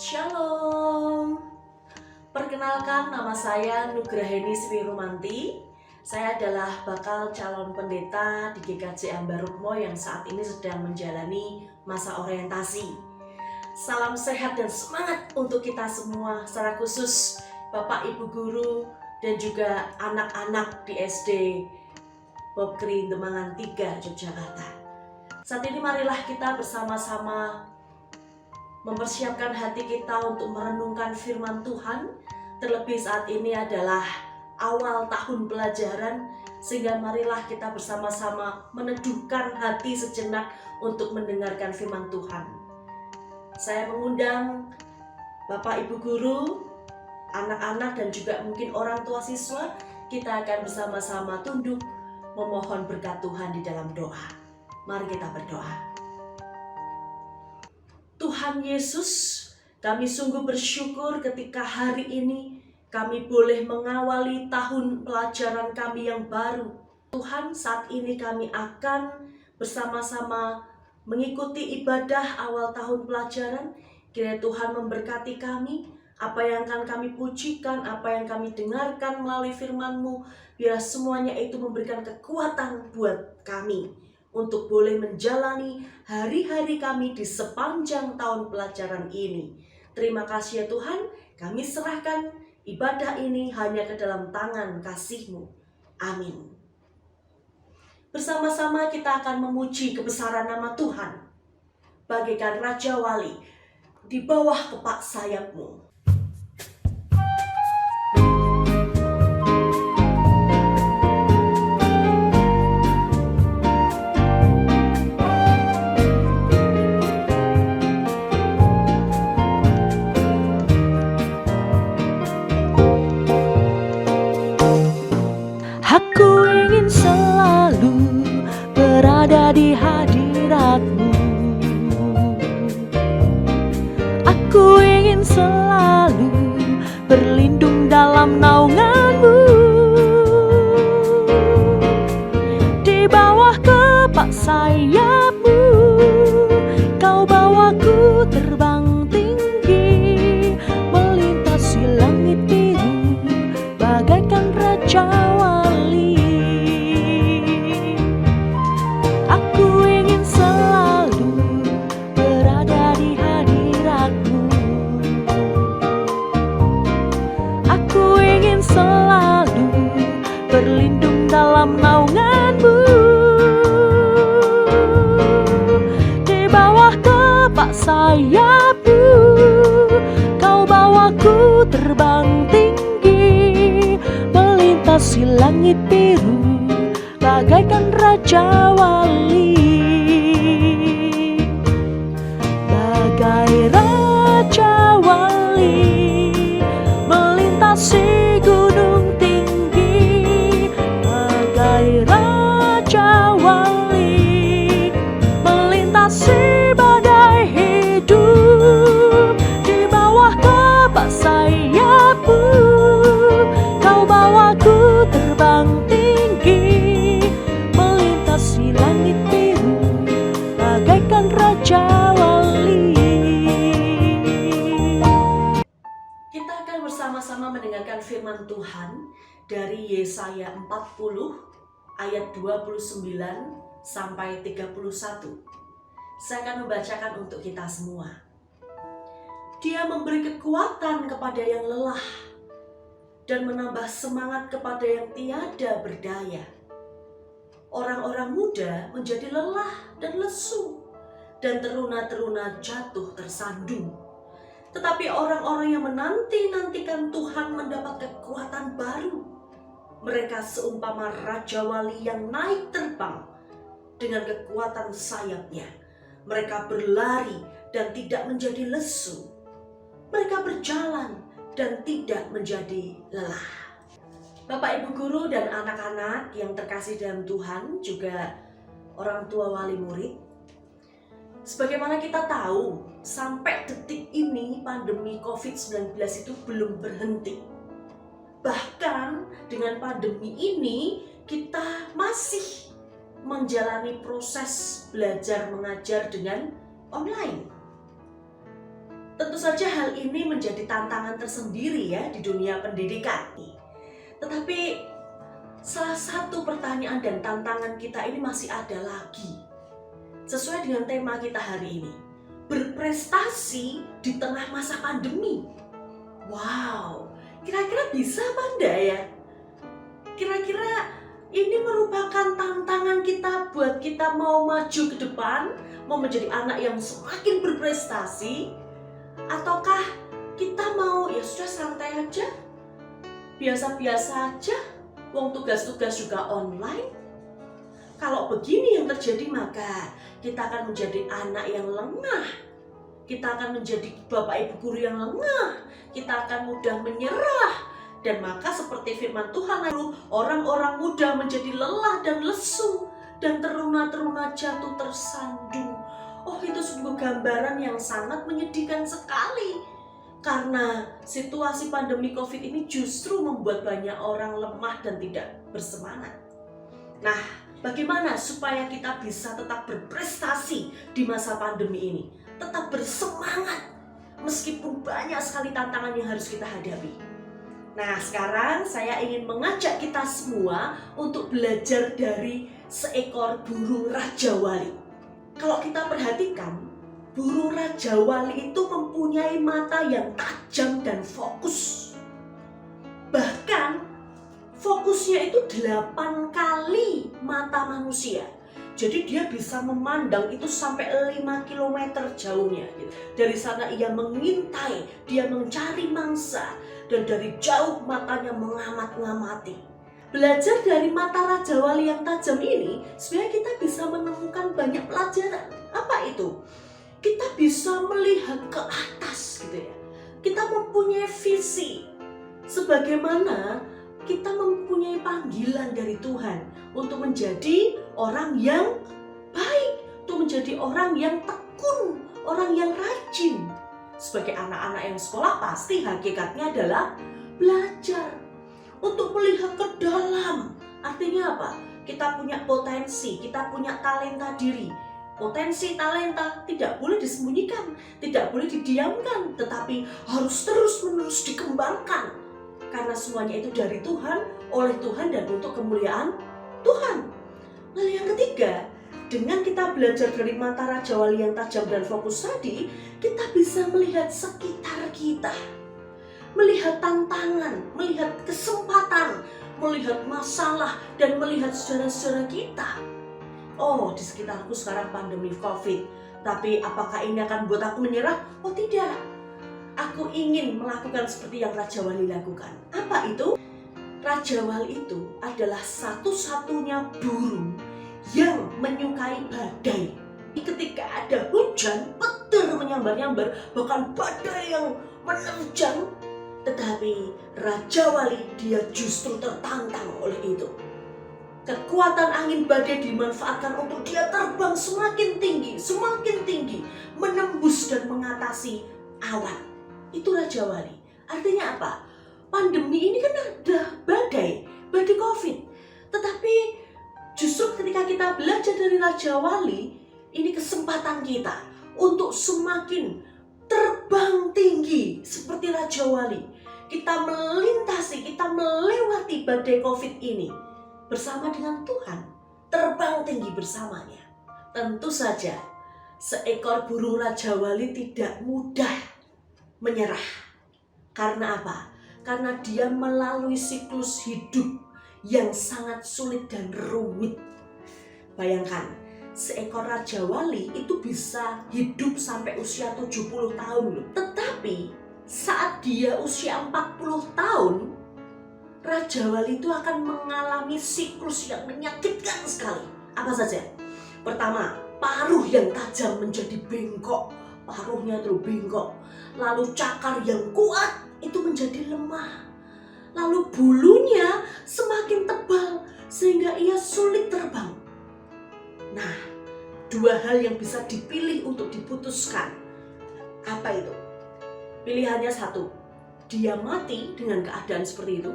Shalom. Perkenalkan, nama saya Nugraheni Sri Rumanti. Saya adalah bakal calon pendeta di GKJ Ambarukmo yang saat ini sedang menjalani masa orientasi. Salam sehat dan semangat untuk kita semua, secara khusus Bapak Ibu Guru dan juga anak-anak di SD Bob Green Demangan 3 Yogyakarta. Saat ini marilah kita bersama-sama mempersiapkan hati kita untuk merenungkan firman Tuhan. Terlebih saat ini adalah awal tahun pelajaran, sehingga marilah kita bersama-sama meneduhkan hati sejenak untuk mendengarkan firman Tuhan. Saya mengundang Bapak Ibu Guru, anak-anak dan juga mungkin orang tua siswa. Kita akan bersama-sama tunduk memohon berkat Tuhan di dalam doa. Mari kita berdoa. Tuhan Yesus, kami sungguh bersyukur ketika hari ini kami boleh mengawali tahun pelajaran kami yang baru. Tuhan, saat ini kami akan bersama-sama mengikuti ibadah awal tahun pelajaran. Kiranya Tuhan memberkati kami, apa yang akan kami pujikan, apa yang kami dengarkan melalui firman-Mu, biar semuanya itu memberikan kekuatan buat kami untuk boleh menjalani hari-hari kami di sepanjang tahun pelajaran ini. Terima kasih ya Tuhan, kami serahkan ibadah ini hanya ke dalam tangan kasih-Mu. Amin. Bersama-sama kita akan memuji kebesaran nama Tuhan. Bagaikan Raja Wali di bawah kepak sayap-Mu. Aku ingin selalu berada di hadirat-Mu. Aku ingin selalu berlindung dalam naungan-Mu. Di bawah kepak sayap-Mu, Kau bawaku terbang tinggi, melintasi langit biru bagaikan Raja Wali. Aku ingin selalu berada di hadirat-Mu. Aku ingin selalu berlindung dalam naungan-Mu. Di bawah kepak sayap-Mu, Kau bawaku terbang tinggi, melintasi langit biru bagaikan Raja Wali. Bagai Raja Wali melintasi gunung tinggi, bagai Raja Wali melintasi badai hidup. Di bawah kepak sayap-Mu, Kau bawaku terbang tinggi, melintasi langit biru bagaikan Raja Wali. Kita akan bersama-sama mendengarkan firman Tuhan dari Yesaya 40 ayat 29 sampai 31. Saya akan membacakan untuk kita semua. Dia memberi kekuatan kepada yang lelah dan menambah semangat kepada yang tiada berdaya. Orang-orang muda menjadi lelah dan lesu, dan teruna-teruna jatuh tersandung. Tetapi orang-orang yang menanti-nantikan Tuhan mendapat kekuatan baru. Mereka seumpama Raja Wali yang naik terbang dengan kekuatan sayapnya. Mereka berlari dan tidak menjadi lesu. Mereka berjalan dan tidak menjadi lelah. Bapak, Ibu guru dan anak-anak yang terkasih dalam Tuhan, juga orang tua wali murid. Sebagaimana kita tahu, sampai detik ini pandemi COVID-19 itu belum berhenti. Bahkan dengan pandemi ini kita masih menjalani proses belajar mengajar dengan online. Tentu saja hal ini menjadi tantangan tersendiri ya di dunia pendidikan. Tetapi salah satu pertanyaan dan tantangan kita ini masih ada lagi. Sesuai dengan tema kita hari ini, berprestasi di tengah masa pandemi. Wow, kira-kira bisa apa enggak ya? Kira-kira ini merupakan tantangan kita buat kita mau maju ke depan, mau menjadi anak yang semakin berprestasi, ataukah kita mau ya sudah santai aja, biasa-biasa aja, wong tugas-tugas juga online. Kalau begini yang terjadi, maka kita akan menjadi anak yang lengah. Kita akan menjadi bapak ibu guru yang lengah. Kita akan mudah menyerah. Dan maka seperti firman Tuhan, orang-orang muda menjadi lelah dan lesu. Dan teruna-teruna jatuh tersandung. Oh, itu sungguh gambaran yang sangat menyedihkan sekali. Karena situasi pandemi COVID ini justru membuat banyak orang lemah dan tidak bersemangat. Nah, bagaimana supaya kita bisa tetap berprestasi di masa pandemi ini? Tetap bersemangat meskipun banyak sekali tantangan yang harus kita hadapi. Nah, sekarang saya ingin mengajak kita semua untuk belajar dari seekor burung Raja Wali. Kalau kita perhatikan, burung Raja Wali itu mempunyai mata yang tajam dan fokus. Bahkan fokusnya itu 8 kali mata manusia. Jadi dia bisa memandang itu sampai 5 km jauhnya. Dari sana ia mengintai, dia mencari mangsa. Dan dari jauh matanya mengamat-ngamati. Belajar dari mata Raja Wali yang tajam ini, sebenarnya kita bisa menemukan banyak pelajaran. Apa itu? Kita bisa melihat ke atas gitu ya. Kita mempunyai visi. Sebagaimana kita mempunyai panggilan dari Tuhan untuk menjadi orang yang baik, untuk menjadi orang yang tekun, orang yang rajin. Sebagai anak-anak yang sekolah, pasti hakikatnya adalah belajar untuk melihat ke dalam. Artinya apa? Kita punya potensi, kita punya talenta diri. Potensi, talenta tidak boleh disembunyikan, tidak boleh didiamkan, tetapi harus terus-menerus dikembangkan. Karena semuanya itu dari Tuhan, oleh Tuhan, dan untuk kemuliaan Tuhan. Lalu yang ketiga, dengan kita belajar dari mata Raja Wali yang tajam dan fokus tadi, kita bisa melihat sekitar kita. Melihat tantangan, melihat kesempatan, melihat masalah, dan melihat saudara-saudara kita. Oh, di sekitarku sekarang pandemi COVID. Tapi apakah ini akan buat aku menyerah? Oh tidak. Aku ingin melakukan seperti yang Raja Wali lakukan. Apa itu? Raja Wali itu adalah satu-satunya burung yang menyukai badai. Ketika ada hujan, petir menyambar-nyambar, bahkan badai yang menerjang, tetapi Raja Wali dia justru tertantang oleh itu. Kekuatan angin badai dimanfaatkan untuk dia terbang semakin tinggi, menembus dan mengatasi awan. Itu Raja Wali. Artinya apa? Pandemi ini kan ada badai COVID. Tetapi justru ketika kita belajar dari Raja Wali, ini kesempatan kita untuk semakin terbang tinggi seperti Raja Wali. Kita melintasi, kita melewati badai COVID ini bersama dengan Tuhan, terbang tinggi bersamanya. Tentu saja seekor burung Raja Wali tidak mudah menyerah. Karena apa? Karena dia melalui siklus hidup yang sangat sulit dan rumit. Bayangkan, seekor Raja Wali itu bisa hidup sampai usia 70 tahun loh. Tetapi saat dia usia 40 tahun, Raja Wali itu akan mengalami siklus yang menyakitkan sekali. Apa saja? Pertama, paruh yang tajam menjadi bengkok. Paruhnya terus bengkok. Lalu cakar yang kuat itu menjadi lemah. Lalu bulunya semakin tebal sehingga ia sulit terbang. Nah, dua hal yang bisa dipilih untuk diputuskan. Apa itu? Pilihannya satu, dia mati dengan keadaan seperti itu,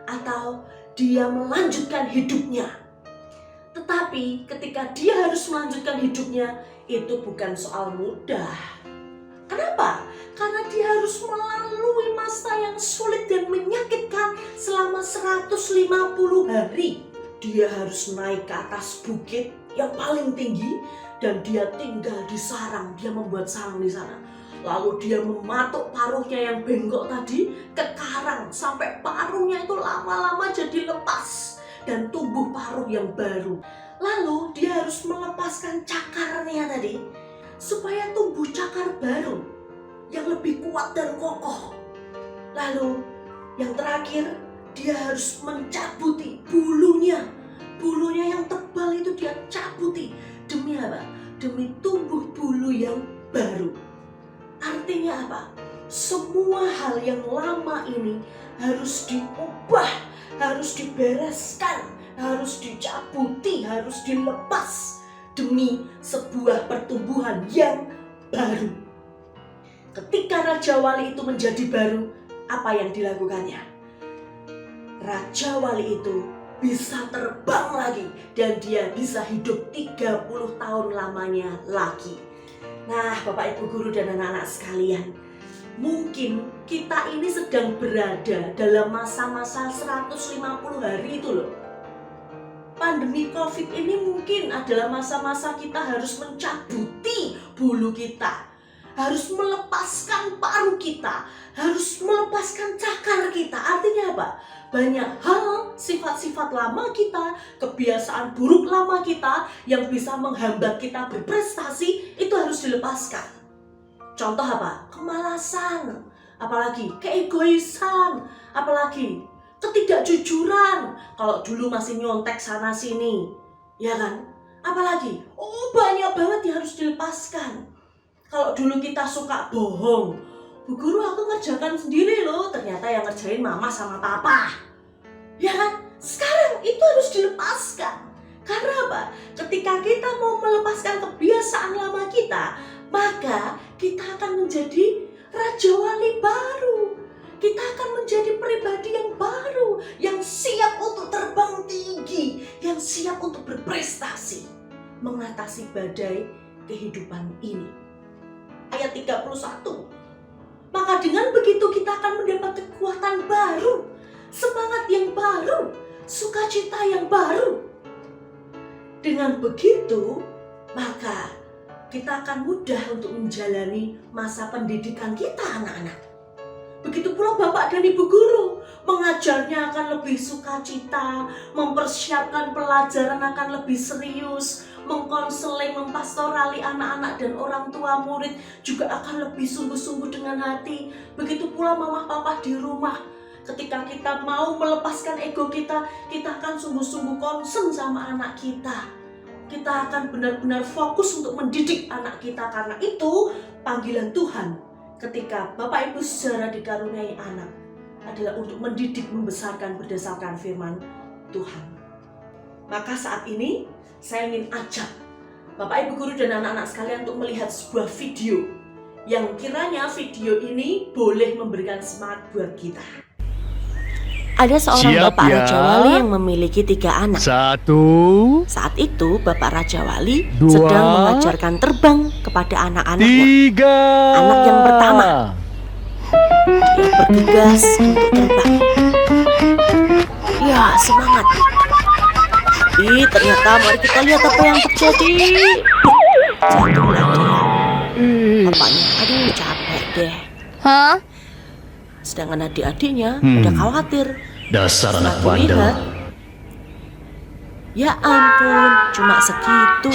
atau dia melanjutkan hidupnya. Tetapi ketika dia harus melanjutkan hidupnya, itu bukan soal mudah. Kenapa? Karena dia harus melalui masa yang sulit dan menyakitkan selama 150 hari. Dia harus naik ke atas bukit yang paling tinggi dan dia tinggal di sarang. Dia membuat sarang di sana. Lalu dia mematuk paruhnya yang bengkok tadi ke karang sampai paruhnya itu lama-lama jadi lepas dan tumbuh paruh yang baru. Lalu dia harus melepaskan cakarnya tadi supaya tumbuh cakar baru yang lebih kuat dan kokoh. Lalu yang terakhir, dia harus mencabuti bulunya. Bulunya yang tebal itu dia cabuti. Demi apa? Demi tumbuh bulu yang baru. Artinya apa? Semua hal yang lama ini harus diubah, harus dibereskan, harus dicabuti, harus dilepas demi sebuah pertumbuhan yang baru. Ketika Raja Wali itu menjadi baru, apa yang dilakukannya? Raja Wali itu bisa terbang lagi dan dia bisa hidup 30 tahun lamanya lagi. Nah, Bapak Ibu Guru dan anak-anak sekalian, mungkin kita ini sedang berada dalam masa-masa 150 hari itu loh. Pandemi COVID ini mungkin adalah masa-masa kita harus mencabuti bulu kita, harus melepaskan paruh kita, harus melepaskan cakar kita. Artinya apa? Banyak hal, sifat-sifat lama kita, kebiasaan buruk lama kita yang bisa menghambat kita berprestasi, itu harus dilepaskan. Contoh apa? Kemalasan, apalagi keegoisan, apalagi ketidakjujuran. Kalau dulu masih nyontek sana sini, ya kan? Apalagi, banyak banget yang harus dilepaskan. Kalau dulu kita suka bohong, Bu Guru aku ngerjakan sendiri loh, ternyata yang ngerjain mama sama papa. Ya kan? Sekarang itu harus dilepaskan. Karena apa? Ketika kita mau melepaskan kebiasaan lama kita, maka kita akan menjadi Raja Wali baru. Kita akan menjadi pribadi yang baru, yang siap untuk terbang tinggi, yang siap untuk berprestasi, mengatasi badai kehidupan ini. Ayat 31. Maka dengan begitu kita akan mendapat kekuatan baru, semangat yang baru, sukacita yang baru. Dengan begitu, maka kita akan mudah untuk menjalani masa pendidikan kita, anak-anak. Begitu pula Bapak dan Ibu Guru, mengajarnya akan lebih sukacita, mempersiapkan pelajaran akan lebih serius, mengkonseling, mempastorali anak-anak dan orang tua murid juga akan lebih sungguh-sungguh dengan hati. Begitu pula mama papa di rumah, ketika kita mau melepaskan ego kita, kita akan sungguh-sungguh concern sama anak kita. Kita akan benar-benar fokus untuk mendidik anak kita, karena itu panggilan Tuhan. Ketika Bapak Ibu saudara dikaruniai anak adalah untuk mendidik, membesarkan berdasarkan firman Tuhan. Maka saat ini saya ingin ajak Bapak Ibu Guru dan anak-anak sekalian untuk melihat sebuah video yang kiranya video ini boleh memberikan semangat buat kita. Ada seorang Siap Bapak ya. Raja Wali yang memiliki 3 anak. 1, Saat itu Bapak Raja Wali 2, sedang mengajarkan terbang kepada anak-anaknya. 3. Anak yang pertama, dia bergegas untuk terbang. Ya, semangat. Tapi ternyata mari kita lihat apa yang terjadi. Jatuhlah dia. Bapaknya, aduh capek deh. Hah? Sedangkan adik-adiknya udah khawatir. Dasar anak Setelah dilihat, bandel. ya ampun, cuma segitu.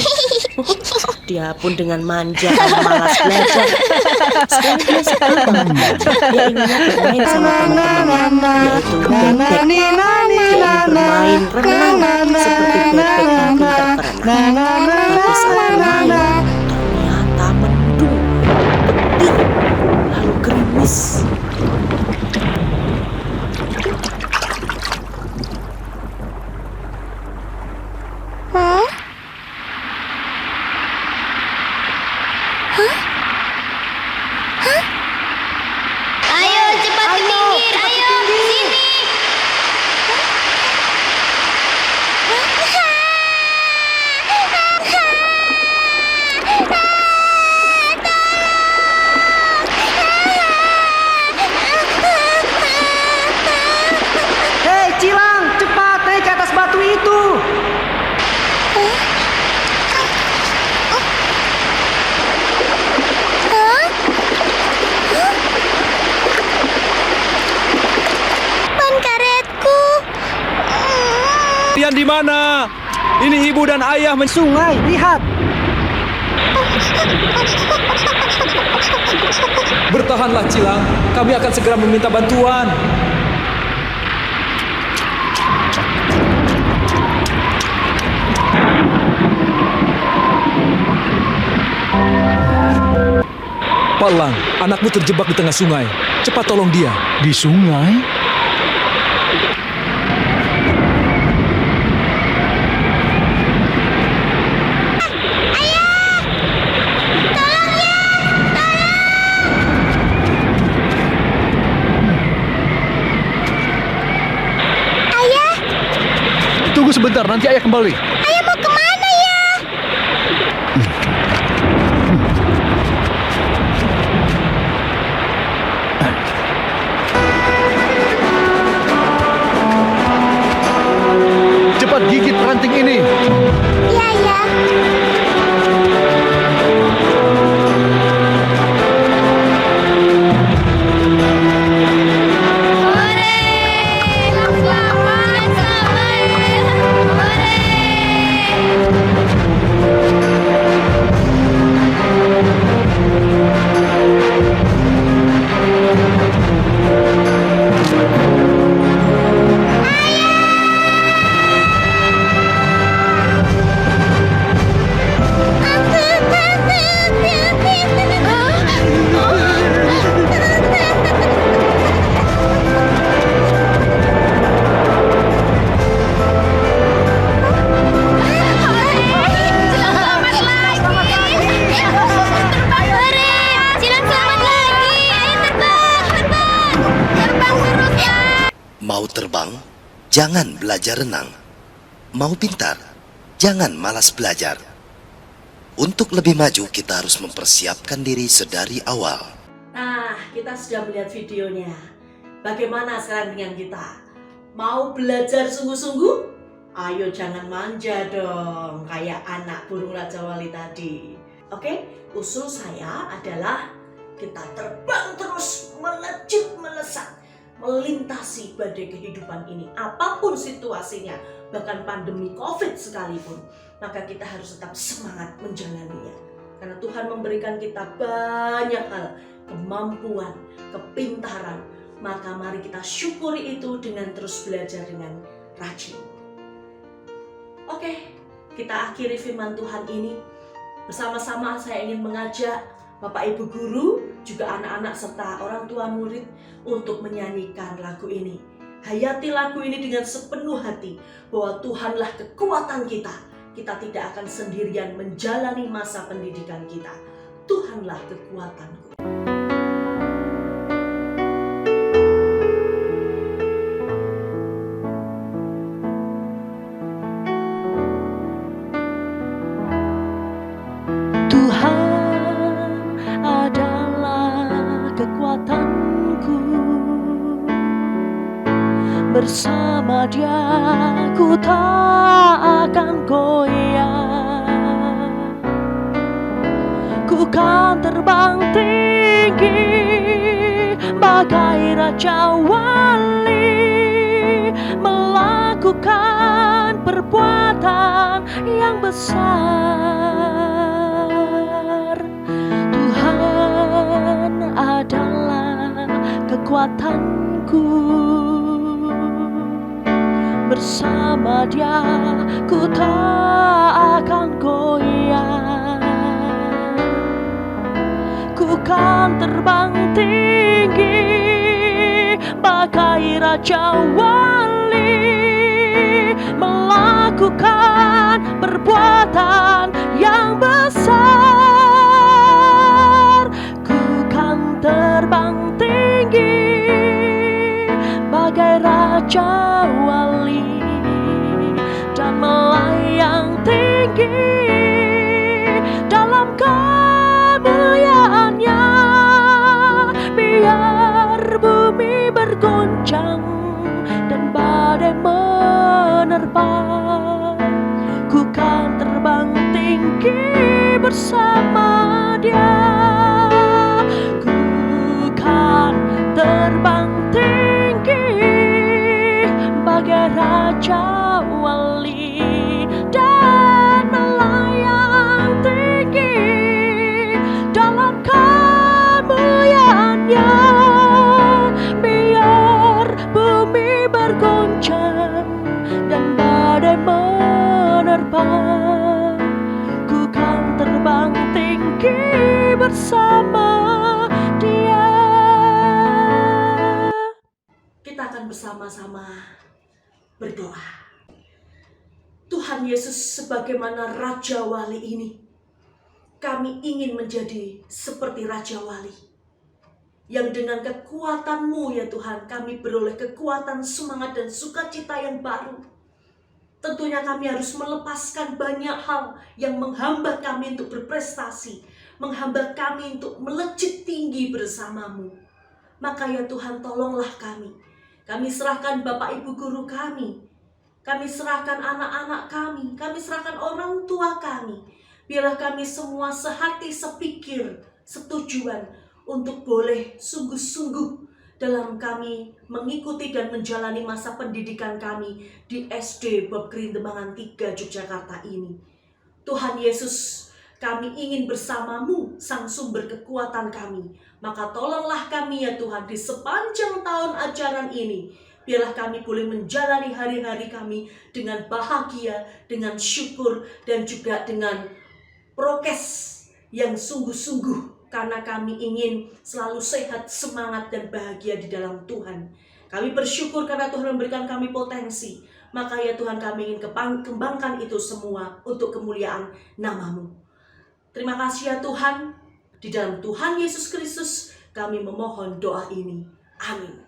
Dia pun dengan manja dan malas belajar. Sekarang dia sebel banget. Dia inginnya bermain sama teman-temannya, yaitu bebek. Dia ingin bermain renang seperti bebek yang pintar berenang. Tapi saat bermain, ternyata mendung, petir, lalu gerimis. Ayo cepat ke pinggir, ayo sini. Hei Cilang, cepat naik ke atas batu itu. Ban karetku. Kalian di mana? Ini ibu dan ayah Sungai, lihat. Bertahanlah Cilang, kami akan segera meminta bantuan. Pak Lang, anakmu terjebak di tengah sungai. Cepat tolong dia. Di sungai? Tunggu sebentar, nanti ayah kembali. Ayah mau kemana ya? Cepat gigit ranting ini. Iya ya. Mau terbang, jangan belajar renang. Mau pintar, jangan malas belajar. Untuk lebih maju, kita harus mempersiapkan diri sedari awal. Nah, kita sudah melihat videonya. Bagaimana sekarang dengan kita? Mau belajar sungguh-sungguh? Ayo jangan manja dong, kayak anak burung Raja Wali tadi. Oke, usul saya adalah kita terbang terus, melejit, melesat, melintasi badai kehidupan ini. Apapun situasinya, bahkan pandemi COVID sekalipun, maka kita harus tetap semangat menjalaninya. Karena Tuhan memberikan kita banyak hal, kemampuan, kepintaran. Maka mari kita syukuri itu dengan terus belajar dengan rajin. Oke, kita akhiri firman Tuhan ini. Bersama-sama saya ingin mengajak Bapak Ibu Guru, juga anak-anak serta orang tua murid untuk menyanyikan lagu ini. Hayati lagu ini dengan sepenuh hati bahwa Tuhanlah kekuatan kita. Kita tidak akan sendirian menjalani masa pendidikan kita. Tuhanlah kekuatanku. Tuhan adalah kekuatanku, bersama Dia ku tak akan goyah. Ku kan terbang tinggi bagai Raja Wali, melakukan perbuatan yang besar. Tuhan adalah kekuatanku, bersama Dia ku tak akan goyah. Ku kan terbang tinggi bagai Raja Wali, melakukan perbuatan yang besar. Ku kan terbang tinggi bagai Raja Wali dan melayang tinggi dalam kemuliaannya. Biar bumi bergoncang dan badai menerpa, ku kan terbang tinggi bersama Dia. Ku kan terbang tinggi bagai Raja Wali dan melayang tinggi dalam kemuliaannya. Biar bumi bergoncang dan badai menerpa, ku kan terbang tinggi bersama Dia. Kita akan bersama-sama berdoa. Tuhan Yesus, sebagaimana Raja Wali ini, kami ingin menjadi seperti Raja Wali, yang dengan kekuatan-Mu ya Tuhan, kami beroleh kekuatan, semangat, dan sukacita yang baru. Tentunya kami harus melepaskan banyak hal yang menghambat kami untuk berprestasi, menghambat kami untuk melejit tinggi bersama-Mu. Maka ya Tuhan, tolonglah kami. Kami serahkan Bapak Ibu guru kami serahkan anak-anak kami serahkan orang tua kami. Biarlah kami semua sehati, sepikir, setujuan untuk boleh sungguh-sungguh dalam kami mengikuti dan menjalani masa pendidikan kami di SD Bob Green Dembangan 3 Yogyakarta ini. Tuhan Yesus, kami ingin bersama-Mu, Sang Sumber kekuatan kami. Maka tolonglah kami ya Tuhan di sepanjang tahun ajaran ini. Biarlah kami boleh menjalani hari-hari kami dengan bahagia, dengan syukur, dan juga dengan prokes yang sungguh-sungguh. Karena kami ingin selalu sehat, semangat, dan bahagia di dalam Tuhan. Kami bersyukur karena Tuhan memberikan kami potensi. Maka ya Tuhan, kami ingin kembangkan itu semua untuk kemuliaan nama-Mu. Terima kasih ya Tuhan. Di dalam Tuhan Yesus Kristus kami memohon doa ini. Amin.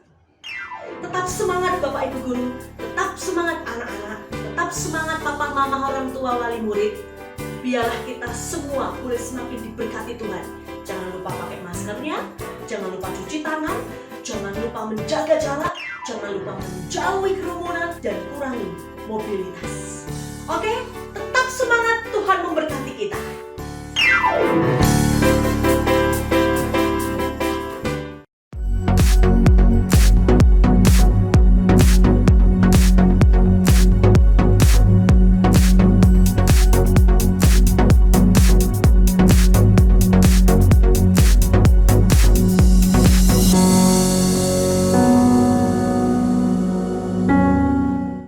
Tetap semangat Bapak Ibu Guru, tetap semangat anak-anak, tetap semangat papa mama orang tua wali murid. Biarlah kita semua boleh semakin diberkati Tuhan. Jangan lupa pakai maskernya, jangan lupa cuci tangan, jangan lupa menjaga jarak, jangan lupa menjauhi kerumunan, dan kurangi mobilitas. Oke, tetap semangat, Tuhan memberkati kita.